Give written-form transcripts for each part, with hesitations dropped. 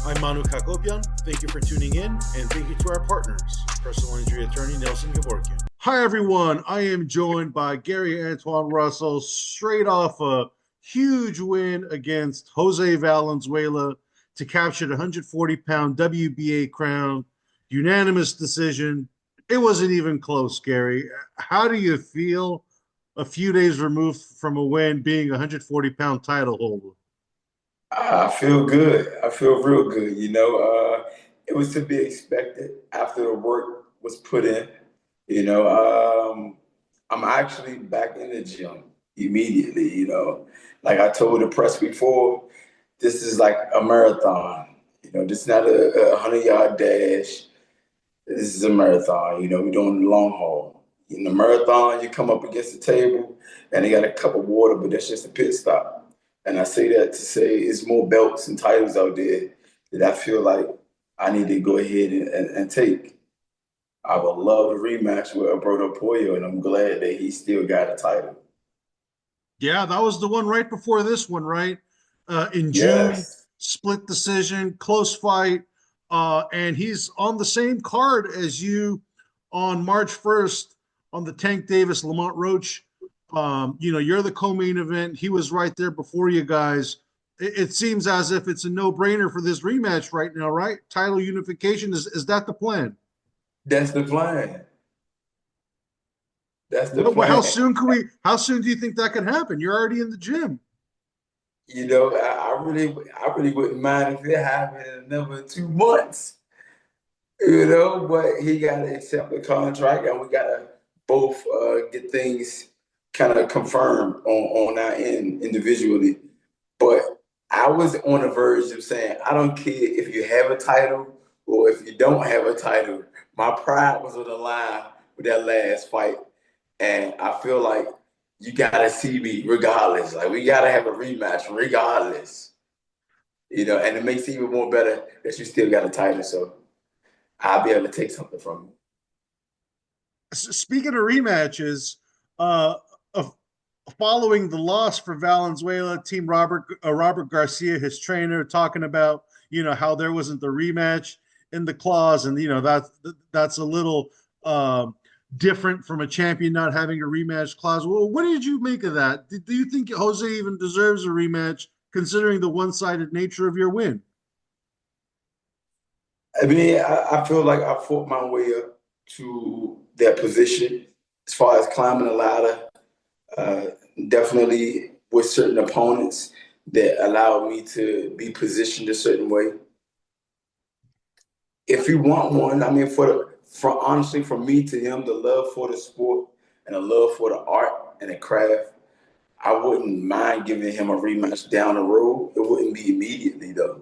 I'm Manouk Akopyan. Thank you for tuning in, and thank you to our partners, personal injury attorney Nelson Gevorkyan. Hi, everyone. I am joined by Gary Antuanne Russell, straight off a huge win against Jose Valenzuela to capture the 140-pound WBA crown. Unanimous decision. It wasn't even close, Gary. How do you feel a few days removed from a win being a 140-pound title holder? I feel good. I feel real good. It was to be expected after the work was put in. You know, I'm actually back in the gym immediately. Like I told the press before, this is like a marathon. This is not a 100-yard dash. This is a marathon. We're doing the long haul. In the marathon, you come up against the table and they got a cup of water, but that's just a pit stop. And I say that to say it's more belts and titles out there that I feel like I need to go ahead and take. I would love a rematch with Alberto Pollo, and I'm glad that he still got a title. Yeah, that was the one right before this one, right? In June, Yes. split decision, close fight. And he's on the same card as you on March 1st on the Tank Davis Lamont Roach. You're the co-main event. He was right there before you guys. It seems as if it's a no-brainer for this rematch right now, right? Title unification. Is that the plan? That's the plan. That's the How plan. soon can we? How soon do you think that can happen? You're already in the gym. I really wouldn't mind if it happened in another 2 months. But he got to accept the contract, and we got to both get things kind of confirmed on our end individually. But I was on the verge of saying, I don't care if you have a title or if you don't have a title. My pride was on the line with that last fight, and I feel like you got to see me regardless. Like we got to have a rematch regardless. And it makes it even more better that you still got a title. So I'll be able to take something from you. Speaking of rematches, of following the loss for Valenzuela, Team Robert Garcia, his trainer, talking about how there wasn't the rematch in the clause, and that's a little different from a champion not having a rematch clause. Well, what did you make of that? Do you think Jose even deserves a rematch, considering the one-sided nature of your win? I mean, I feel like I fought my way up to that position as far as climbing the ladder. Uh, Definitely with certain opponents that allowed me to be positioned a certain way. If you want one, I mean, for honestly, from me to him, the love for the sport and the love for the art and the craft, I wouldn't mind giving him a rematch down the road. It wouldn't be immediately though.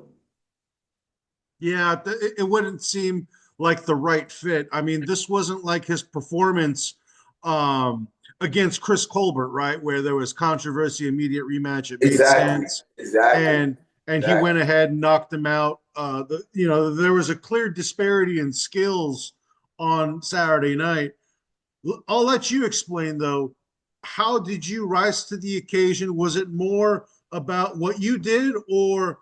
Yeah, it wouldn't seem like the right fit. I mean, this wasn't like his performance um, against Chris Colbert, right, where there was controversy, immediate rematch. It made Exactly. sense, Exactly. and he went Exactly. ahead and knocked him out. There was a clear disparity in skills on Saturday night. I'll let you explain though. How did you rise to the occasion? Was it more about what you did, or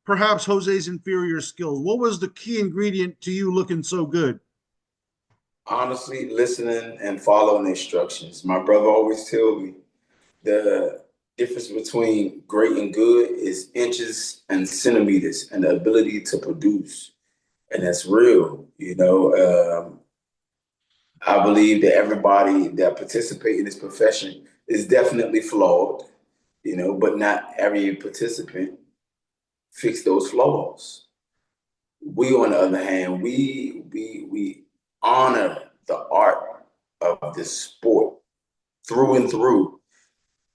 perhaps Jose's inferior skills? What was the key ingredient to you looking so good? Honestly, listening and following instructions. My brother always tells me the difference between great and good is inches and centimeters and the ability to produce. And that's real. I believe that everybody that participate in this profession is definitely flawed, but not every participant fix those flaws. We, on the other hand, we honor the art of this sport through and through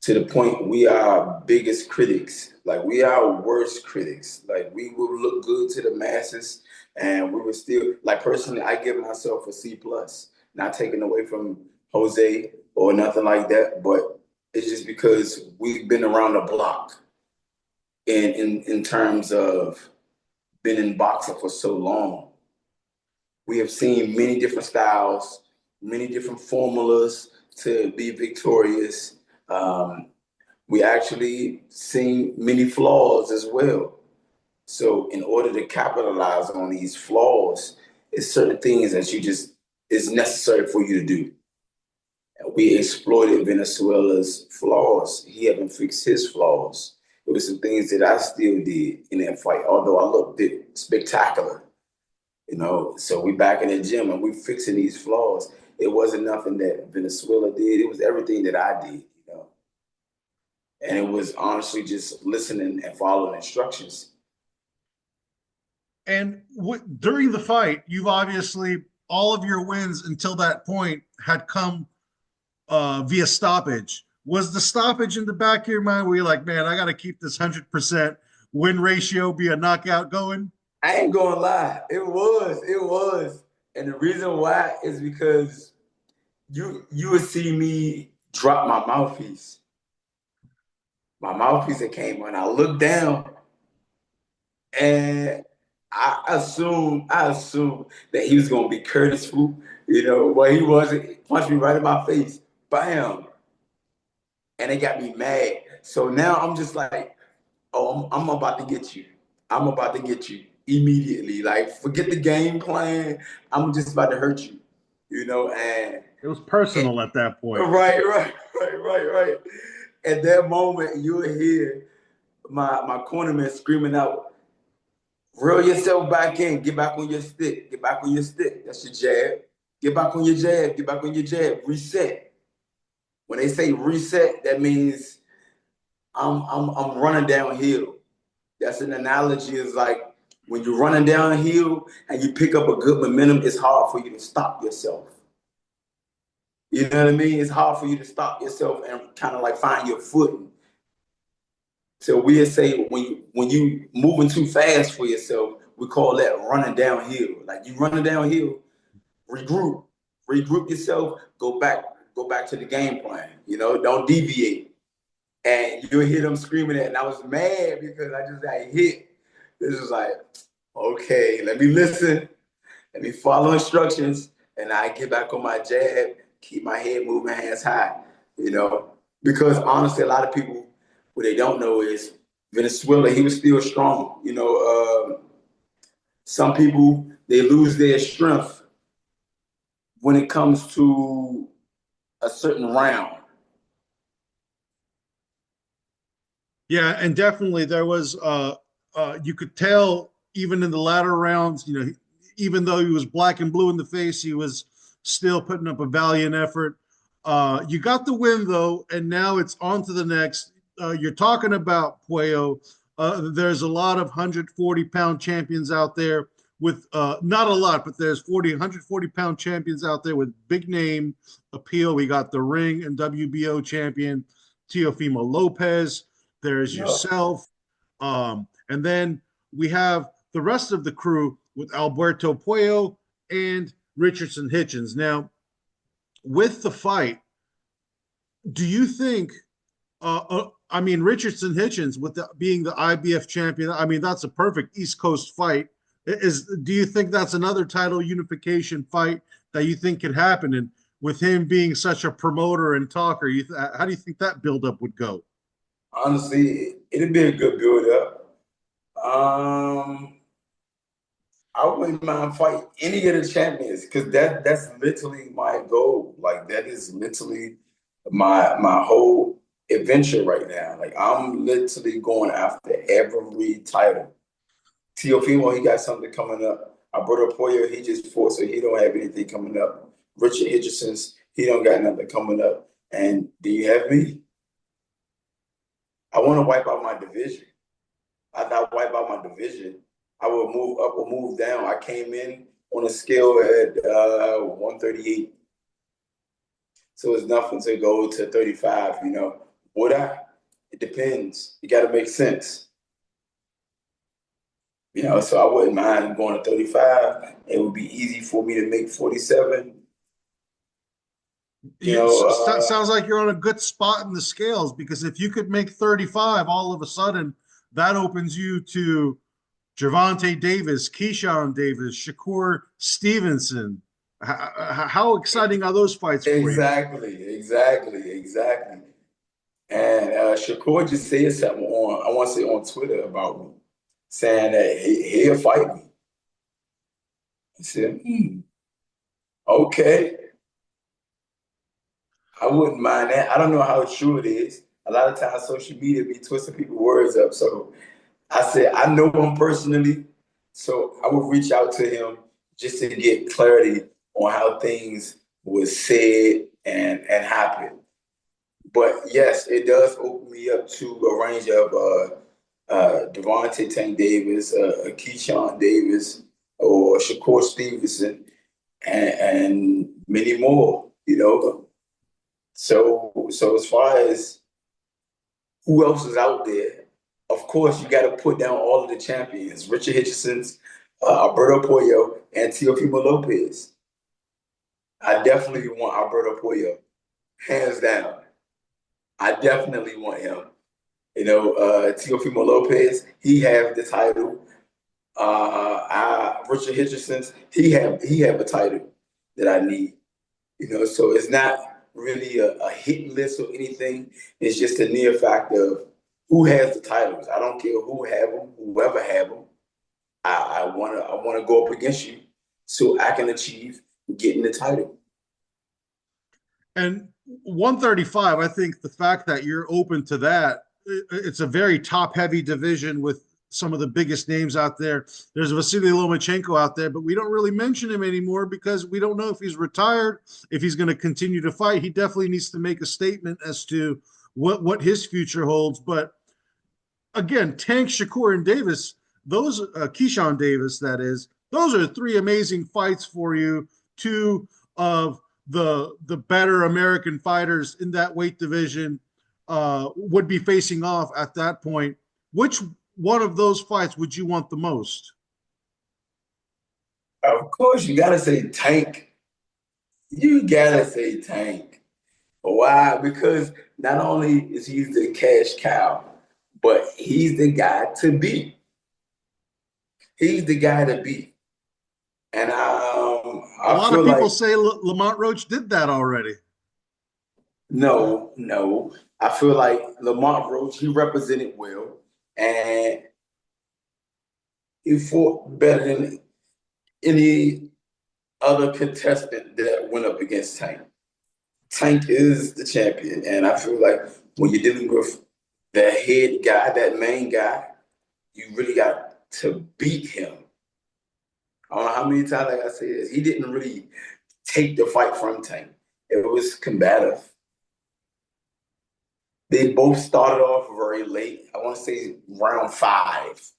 to the point we are our biggest critics. Like we are our worst critics. Like we will look good to the masses, and we will still like personally. I give myself a C plus, not taken away from Jose or nothing like that, but it's just because we've been around the block in terms of been in boxing for so long. We have seen many different styles, many different formulas to be victorious. We actually seen many flaws as well. So in order to capitalize on these flaws, it's certain things that you just is necessary for you to do. We exploited Venezuela's flaws. He haven't fixed his flaws. It was some things that I still did in that fight, although I looked it spectacular. So we back in the gym and we fixing these flaws. It wasn't nothing that Venezuela did. It was everything that I did. And it was honestly just listening and following instructions. And during the fight, you've obviously all of your wins until that point had come via stoppage. Was the stoppage in the back of your mind where you're like, man, I got to keep this 100% win ratio, be a knockout going? I ain't gonna lie. It was. And the reason why is because you would see me drop my mouthpiece. My mouthpiece that came on. I looked down and I assumed that he was gonna be Curtis Fu, but he wasn't. He punched me right in my face. Bam. And it got me mad. So now I'm just like, oh, I'm about to get you. I'm about to get you immediately. Like, forget the game plan. I'm just about to hurt you, It was personal at that point. right. At that moment, you'll hear my cornerman screaming out, reel yourself back in, get back on your stick, get back on your stick. That's your jab. Get back on your jab, get back on your jab, reset. When they say reset, that means I'm running downhill. That's an analogy. Is like when you're running downhill and you pick up a good momentum, it's hard for you to stop yourself. You know what I mean? It's hard for you to stop yourself and kind of like find your footing. So we say when you moving too fast for yourself, we call that running downhill. Like you running downhill, regroup yourself, go back to the game plan. Don't deviate. And you'll hear them screaming it. And I was mad because I just got hit. This was like, okay, let me listen. Let me follow instructions. And I get back on my jab, keep my head moving, hands high, Because honestly, a lot of people, what they don't know is Venezuela, he was still strong. Some people, they lose their strength when it comes to a certain round. Yeah, and definitely there was you could tell even in the latter rounds, even though he was black and blue in the face, he was still putting up a valiant effort. You got the win though, and now it's on to the next. You're talking about Puello. There's a lot of 140-pound champions out there with not a lot, but there's 140-pound champions out there with big name appeal. We got the Ring and WBO champion Teofimo Lopez. There's yourself. And then we have the rest of the crew with Alberto Puello and Richardson Hitchens. Now, with the fight, do you think, Richardson Hitchens, with being the IBF champion, that's a perfect East Coast fight. Do you think that's another title unification fight that you think could happen? And with him being such a promoter and talker, how do you think that buildup would go? Honestly, it'd be a good build up. I wouldn't mind fighting any of the champions because that's literally my goal. Like that is literally my whole adventure right now. Like I'm literally going after every title. Teofimo, he got something coming up. Alberto Poyer, he just fought, so he don't have anything coming up. Richard Hitcherson's, he don't got nothing coming up. And do you have me? I want to wipe out my division. After I wipe out my division, I will move up or move down. I came in on a scale at 138. So it's nothing to go to 35, Would I? It depends. You got to make sense. So I wouldn't mind going to 35. It would be easy for me to make 47. Sounds like you're on a good spot in the scales because if you could make 35, all of a sudden that opens you to Gervonta Davis, Keyshawn Davis, Shakur Stevenson. How exciting are those fights for you? Exactly. And Shakur just said something I want to say on Twitter about me. saying that he'll fight me. I said, okay, I wouldn't mind that. I don't know how true it is. A lot of times social media be twisting people's words up. So I said, I know him personally, so I would reach out to him just to get clarity on how things was said and happened. But yes, it does open me up to a range of Devontae Tank Davis, Keyshawn Davis, or Shakur Stevenson, and many more. So as far as who else is out there, of course you got to put down all of the champions: Richard Hitchenson's, Alberto Pollo, and Teofimo Lopez. I definitely want Alberto Pollo, hands down. I definitely want him. Teofimo Lopez, he have the title. Richard Hitchenson's, he have a title that I need. So it's not really a hit list or anything. It's just a near fact of who has the titles. I don't care who have them, whoever have them. I wanna go up against you so I can achieve getting the title. And 135, I think the fact that you're open to that, it's a very top heavy division with some of the biggest names out there. There's Vasily Lomachenko out there, but we don't really mention him anymore because we don't know if he's retired, if he's going to continue to fight. He definitely needs to make a statement as to what his future holds. But again, Tank, Shakur, and Davis, those Keyshawn Davis, that is, those are three amazing fights for you. Two of the better American fighters in that weight division would be facing off at that point. Which one of those fights would you want the most? Of course, you gotta say Tank. You gotta say Tank. Why? Because not only is he the cash cow, but he's the guy to beat. He's the guy to beat. And A I lot of feel people like say Lamont Roach did that already. no. I feel like Lamont Roach, he represented well, and he fought better than any other contestant that went up against Tank. Tank is the champion, and I feel like when you're dealing with the head guy, that main guy, you really got to beat him. I don't know how many times like I say this. He didn't really take the fight from Tank. It was combative. They both started off very late. I want to say round 5,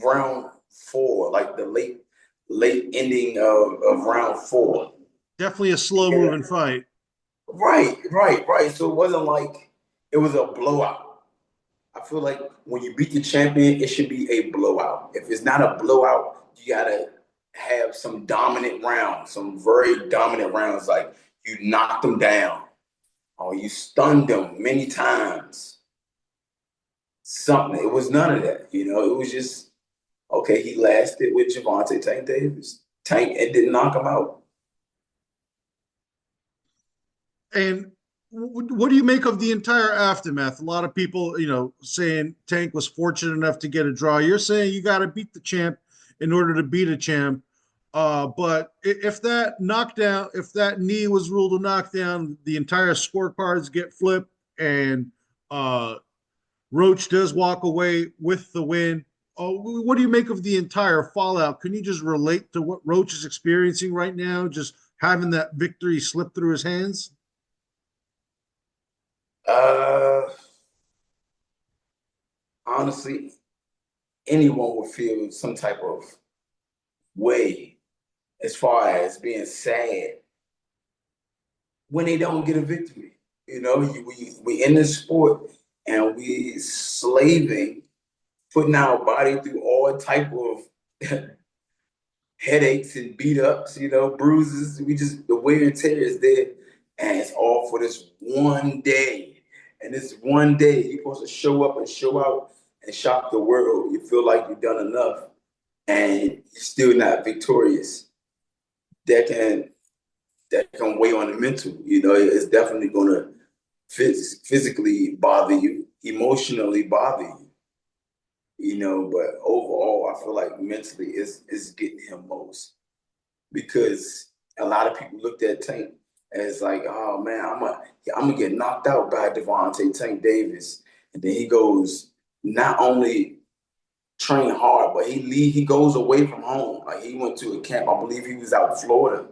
round 4, like the late ending of round 4. Definitely a slow Yeah. moving fight. Right. So it wasn't like it was a blowout. I feel like when you beat the champion, it should be a blowout. If it's not a blowout, you gotta have some dominant rounds, some very dominant rounds, like you knocked them down or you stunned them many times. Something. It was none of that. It was just okay. He lasted with Gervonta Tank Davis. Tank, it didn't knock him out. And what do you make of the entire aftermath? A lot of people, saying Tank was fortunate enough to get a draw. You're saying you got to beat the champ in order to beat a champ. But if that knockdown, if that knee was ruled a knockdown, the entire scorecards get flipped, and Roach does walk away with the win. What do you make of the entire fallout? Can you just relate to what Roach is experiencing right now, just having that victory slip through his hands? Uh, Honestly, anyone would feel some type of way as far as being sad when they don't get a victory. We in this sport and we slaving, putting our body through all type of headaches and beat ups, bruises. We just the wear and tear is there, and it's all for this one day. And this one day, you're supposed to show up and show out and shock the world. You feel like you've done enough, and you're still not victorious. That can weigh on the mental. It's definitely going to physically bother you. emotionally bother but overall, I feel like mentally it's getting him most because a lot of people looked at Tank as like, oh man, I'm gonna get knocked out by Devontae Tank Davis, and then he goes not only train hard, but he goes away from home. Like he went to a camp, I believe he was out in Florida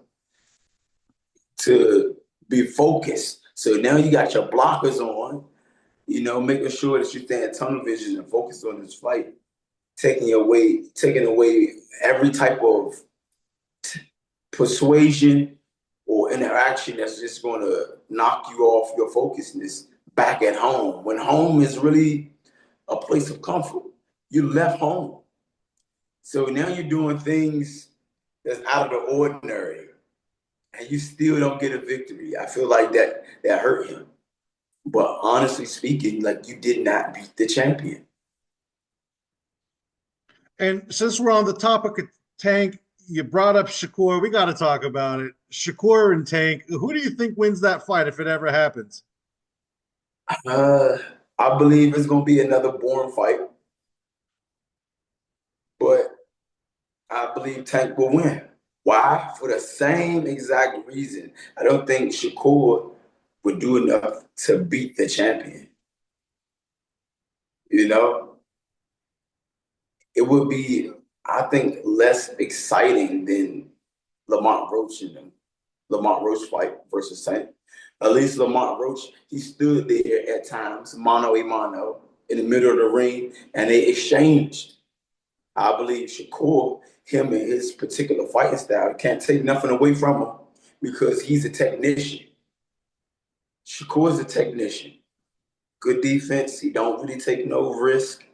to be focused. So now you got your blockers on, making sure that you stay in tunnel vision and focus on this fight, taking away every type of persuasion or interaction that's just going to knock you off your focusness back at home. When home is really a place of comfort, you left home. So now you're doing things that's out of the ordinary, and you still don't get a victory. I feel like that hurt him. But honestly speaking, like you did not beat the champion. And since we're on the topic of Tank, you brought up Shakur. We got to talk about it. Shakur and Tank. Who do you think wins that fight if it ever happens? Uh, I believe it's going to be another boring fight, but I believe Tank will win. Why? For the same exact reason. I don't think Shakur would do enough to beat the champion. You know, it would be, I think, less exciting than Lamont Roach and them. Lamont Roach fight versus Tank. At least Lamont Roach, he stood there at times, mano a mano, in the middle of the ring, and they exchanged. I believe Shakur, him and his particular fighting style, can't take nothing away from him because he's a technician. Shakur's a technician. Good defense. He don't really take no risk.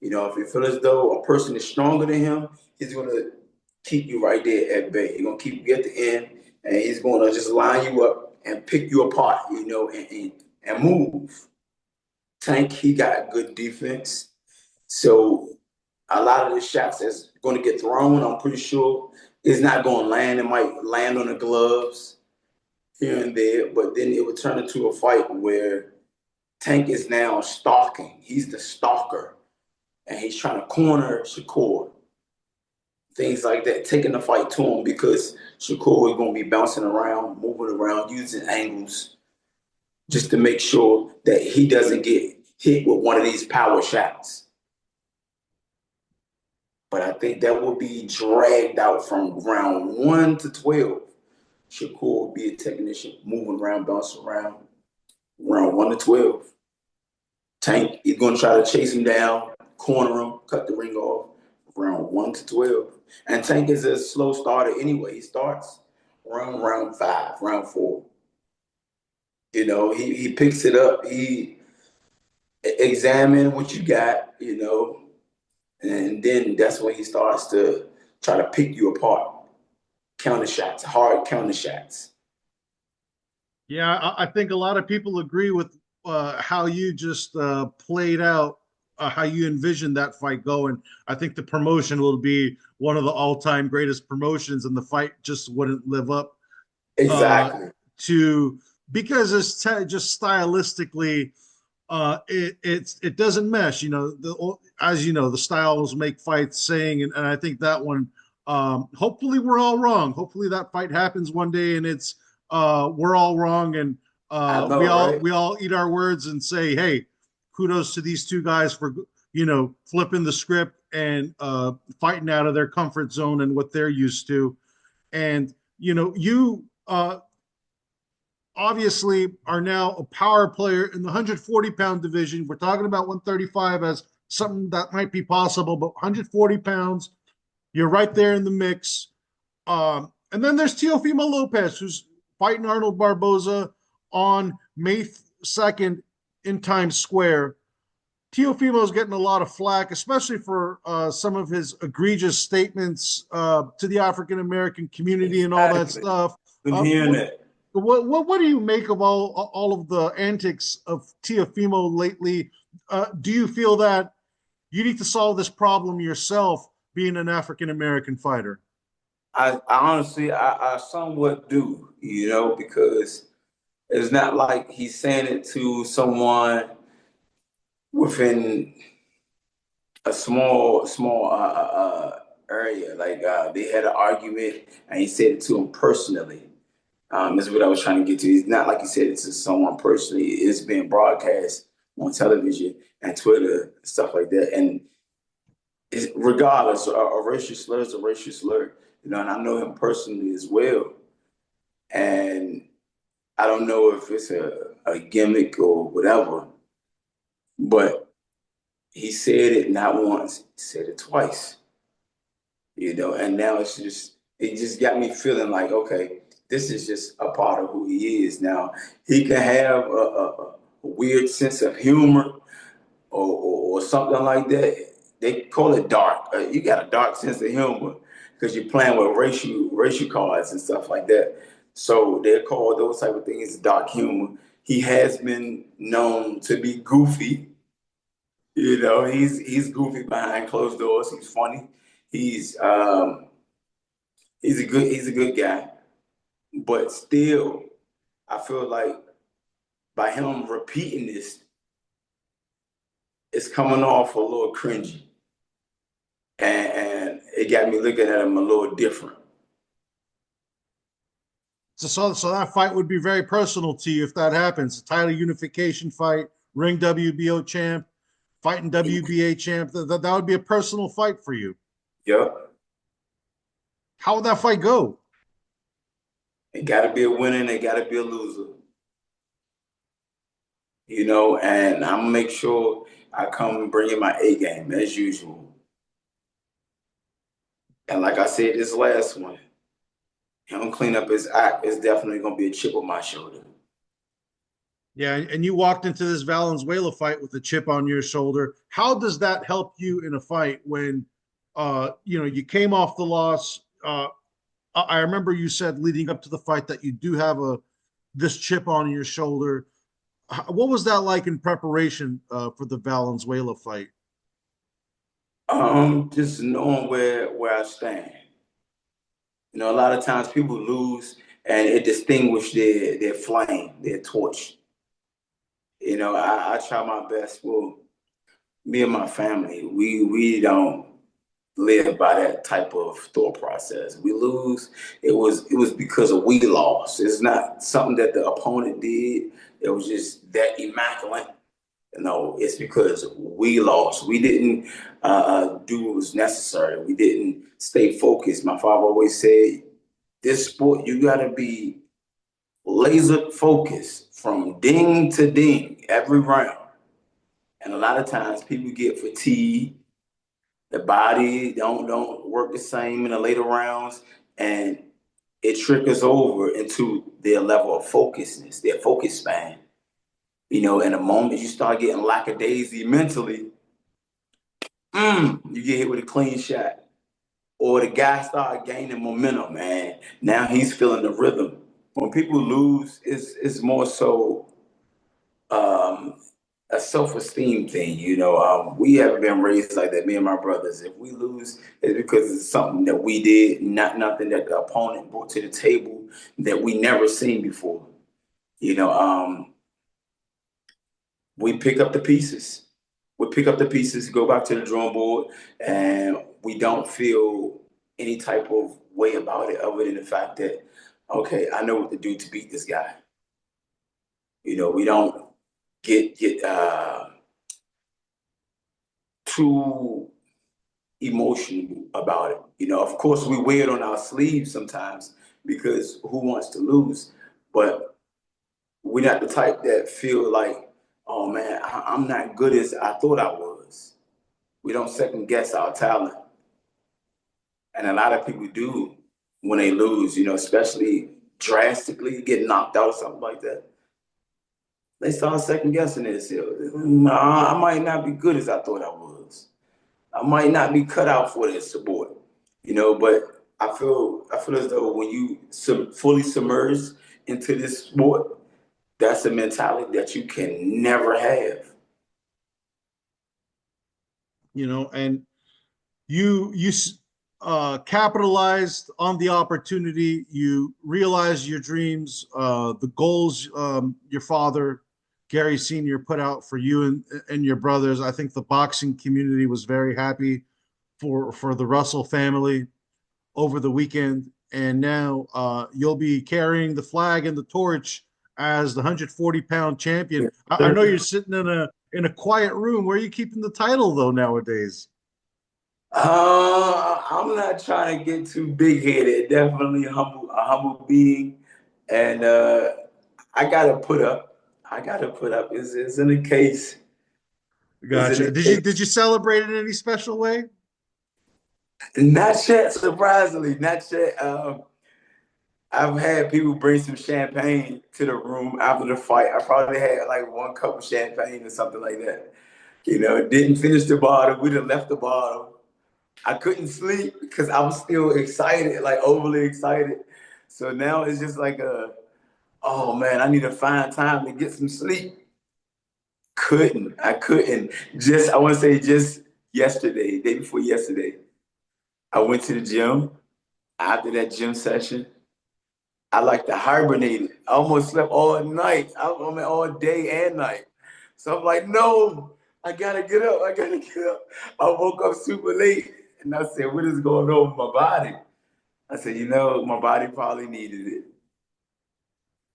If you feel as though a person is stronger than him, he's gonna keep you right there at bay. He's gonna keep you at the end, and he's gonna just line you up and pick you apart, and move. Tank, he got good defense. So a lot of the shots that's going to get thrown, I'm pretty sure, is not going to land. It might land on the gloves here and there, but then it would turn into a fight where Tank is now stalking. He's the stalker, and he's trying to corner Shakur. Things like that, taking the fight to him because Shakur is going to be bouncing around, moving around, using angles just to make sure that he doesn't get hit with one of these power shots. But I think that will be dragged out from round 1 to 12. Shakur will be a technician, moving around, bouncing around, round 1 to 12. Tank is going to try to chase him down, corner him, cut the ring off, round 1 to 12. And Tank is a slow starter anyway. He starts round 5, round 4. He picks it up. He examine what you got, and then that's when he starts to try to pick you apart. Counter shots, hard counter shots. Yeah, I think a lot of people agree with how you just played out, how you envisioned that fight going. I think the promotion will be one of the all-time greatest promotions, and the fight just wouldn't live up Exactly. to because it's just stylistically, it doesn't mesh. As you know, the styles make fights saying, and I think that one. Hopefully, we're all wrong. Hopefully, that fight happens one day, and it's we're all wrong, and I we know, all right? we all eat our words and say, hey, kudos to these two guys for flipping the script and fighting out of their comfort zone and what they're used to. And you obviously are now a power player in the 140-pound division. We're talking about 135 as something that might be possible, but 140 pounds, you're right there in the mix. And then there's Teofimo Lopez, who's fighting Arnold Barboza on May 2nd in Times Square. Teofimo's getting a lot of flack, especially for some of his egregious statements to the African American community and all that Exactly. stuff. Been Uh, hearing what, that. what do you make of all of the antics of Teofimo lately? Do you feel that you need to solve this problem yourself, being an African American fighter? I honestly, I somewhat do, because it's not like he's saying it to someone within a small area. Like they had an argument, and he said it to him personally. Is what I was trying to get to. It's not like he said it to someone personally. It's being broadcast on television and Twitter, stuff like that. And regardless, a racial slur is a racial slur. And I know him personally as well. And I don't know if it's a gimmick or whatever, but he said it not once, he said it twice. And now it just got me feeling like, okay, this is just a part of who he is. Now, he can have a weird sense of humor or something like that. They call it dark. You got a dark sense of humor because you're playing with racial cards and stuff like that. So they call those type of things dark humor. He has been known to be goofy. He's goofy behind closed doors. He's funny. He's um, he's a good guy. But still, I feel like by him repeating this, it's coming off a little cringy. And it got me looking at him a little different. So that fight would be very personal to you if that happens. A title unification fight, ring WBO champ, fighting WBA champ. That would be a personal fight for you. Yep. How would that fight go? It got to be a winner and it got to be a loser. And I'm going to make sure I come bringing my A game as usual. And like I said, this last one, him clean up his act is definitely going to be a chip on my shoulder. Yeah, and you walked into this Valenzuela fight with a chip on your shoulder. How does that help you in a fight when, you came off the loss? I remember you said leading up to the fight that you do have this chip on your shoulder. What was that like in preparation for the Valenzuela fight? Just knowing where I stand. A lot of times people lose and it distinguishes their flame, their torch. I try my best. Well, me and my family, we don't live by that type of thought process. We lose, it was because of we lost. It's not something that the opponent did. It was just that immaculate. It's because we lost. We didn't do what was necessary. We didn't stay focused. My father always said, this sport, you got to be laser focused from ding to ding every round. And a lot of times people get fatigued. The body don't work the same in the later rounds, and it trickles over into their level of focusness, their focus span. In the moment you start getting lackadaisy mentally, you get hit with a clean shot. Or the guy start gaining momentum, man. Now he's feeling the rhythm. When people lose, it's more so um, a self-esteem thing. We haven't been raised like that, me and my brothers. If we lose, it's because it's something that we did, not nothing that the opponent brought to the table that we never seen before. You know, um, we pick up the pieces. We pick up the pieces, go back to the drawing board, and we don't feel any type of way about it other than the fact that, okay, I know what to do to beat this guy. We don't get too emotional about it. Of course, we wear it on our sleeves sometimes because who wants to lose? But we're not the type that feel like, oh man, I'm not good as I thought I was. We don't second guess our talent. And a lot of people do when they lose, especially drastically get knocked out or something like that. They start second guessing themselves. Nah, I might not be good as I thought I was. I might not be cut out for this sport, but I feel as though when you fully submerge into this sport, that's a mentality that you can never have. And you capitalized on the opportunity. You realized your dreams, the goals your father Gary Sr. put out for you and your brothers. I think the boxing community was very happy for the Russell family over the weekend. And now you'll be carrying the flag and the torch as the 140-pound champion. I know you're sitting in a quiet room. Where are you keeping the title though nowadays? I'm not trying to get too big headed. Definitely a humble being, and I gotta put up. I gotta put up. It's in the case. It's in Gotcha. the Did case. you celebrate in any special way? Not yet, surprisingly, not yet. I've had people bring some champagne to the room after the fight. I probably had like one cup of champagne or something like that. You know, didn't finish the bottle. We done left the bottle. I couldn't sleep because I was still excited, like overly excited. So now it's just like oh man, I need to find time to get some sleep. I couldn't. I want to say just yesterday, day before yesterday, I went to the gym. After that gym session, I like to hibernate. I almost slept all night. I mean, all day and night. So I'm like, no, I gotta get up. I gotta get up. I woke up super late and I said, what is going on with my body? I said, my body probably needed it.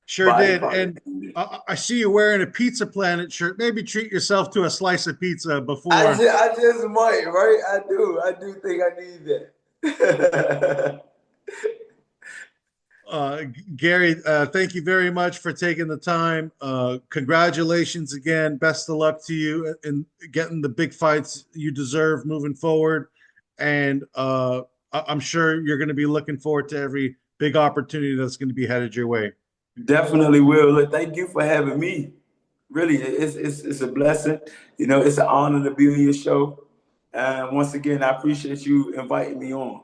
Sure Body did. probably And needed it. I see you wearing a Pizza Planet shirt. Maybe treat yourself to a slice of pizza I before. just, I just might, right? I do think I need that. Gary, thank you very much for taking the time. Congratulations again. Best of luck to you in getting the big fights you deserve moving forward. And I'm sure you're going to be looking forward to every big opportunity that's going to be headed your way. Definitely will. Look, thank you for having me. Really, it's a blessing. It's an honor to be on your show. And once again, I appreciate you inviting me on.